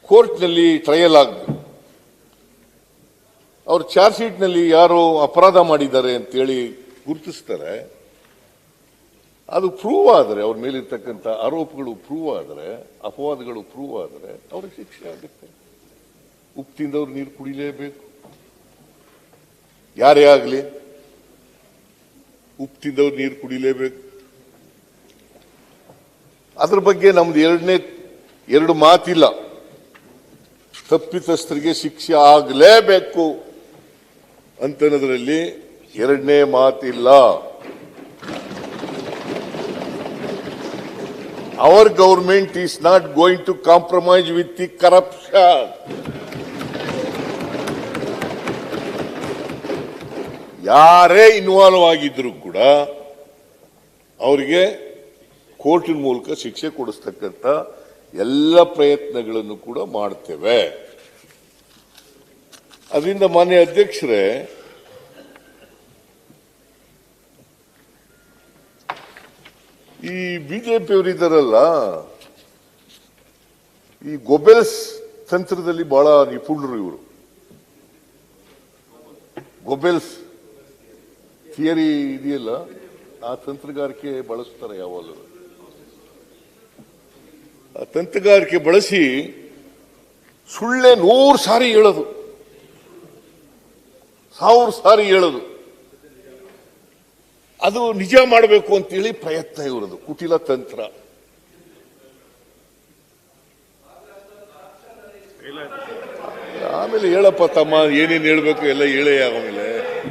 ಕೋರ್ಟ್ನಲ್ಲಿ ಟ್ರಯಲ್ ಆಗಬೇಕು. ಅವ್ರ ಚಾರ್ಜ್ ಶೀಟ್ನಲ್ಲಿ ಯಾರು ಅಪರಾಧ ಮಾಡಿದ್ದಾರೆ ಅಂತೇಳಿ ಗುರುತಿಸ್ತಾರೆ. ಅದು ಪ್ರೂವ್ ಆದರೆ, ಅವ್ರ ಮೇಲಿರ್ತಕ್ಕಂಥ ಆರೋಪಗಳು ಪ್ರೂವ್ ಆದರೆ, ಅಪವಾದಗಳು ಪ್ರೂವ್ ಆದರೆ ಅವ್ರಿಗೆ ಶಿಕ್ಷೆ ಆಗುತ್ತೆ. ಉಪ್ಪು ತಿಂದವ್ರು ನೀರು ಕುಡಿಲೇಬೇಕು. ಯಾರೇ ಆಗಲಿ ಉಪ್ಪು ತಿಂದವ್ರು ನೀರು ಕುಡಿಲೇಬೇಕು. ಅದ್ರ ಬಗ್ಗೆ ನಮ್ದು ಎರಡು ಮಾತಿಲ್ಲ. ತಪ್ಪಿತಸ್ಥರಿಗೆ ಶಿಕ್ಷೆ ಆಗಲೇಬೇಕು ಅಂತನ್ನೋದ್ರಲ್ಲಿ ಎರಡನೇ ಮಾತಿಲ್ಲ. Our government is not going to compromise with the corruption. ಯಾರೇ ಇನ್ವಾಲ್ವ್ ಆಗಿದ್ರು ಕೂಡ ಅವರಿಗೆ ಕೋರ್ಟಿನ ಮೂಲಕ ಶಿಕ್ಷೆ ಕೊಡಿಸ್ತಕ್ಕಂಥ ಎಲ್ಲ ಪ್ರಯತ್ನಗಳನ್ನು ಕೂಡ ಮಾಡ್ತೇವೆ. ಅದರಿಂದ ಮಾನ್ಯ ಅಧ್ಯಕ್ಷರೇ, ಈ ಬಿಜೆಪಿಯವರಿದ್ದಾರಲ್ಲ, ಈ ಗೊಬೆಲ್ಸ್ ತಂತ್ರದಲ್ಲಿ ಬಹಳ ನಿಪುಣರು ಇವರು. ಗೊಬೆಲ್ಸ್ ಥಿಯರಿ ಇದೆಯಲ್ಲ, ಆ ತಂತ್ರಗಾರಿಕೆ ಬಳಸ್ತಾರೆ. ಯಾವಾಗಲೂ ಆ ತಂತ್ರಗಾರಿಕೆ ಬಳಸಿ ಸುಳ್ಳೆ 100 ಸಾರಿ ಹೇಳೋದು, 1000 ಸಾರಿ ಹೇಳೋದು, ಅದು ನಿಜ ಮಾಡಬೇಕು ಅಂತೇಳಿ ಪ್ರಯತ್ನ ಇರೋದು ಕುಟಿಲ ತಂತ್ರ. ಆಮೇಲೆ ಹೇಳಪ್ಪ ತಮ್ಮ, ಏನೇನು ಹೇಳ್ಬೇಕು ಎಲ್ಲ ಹೇಳೇ. ಆಮೇಲೆ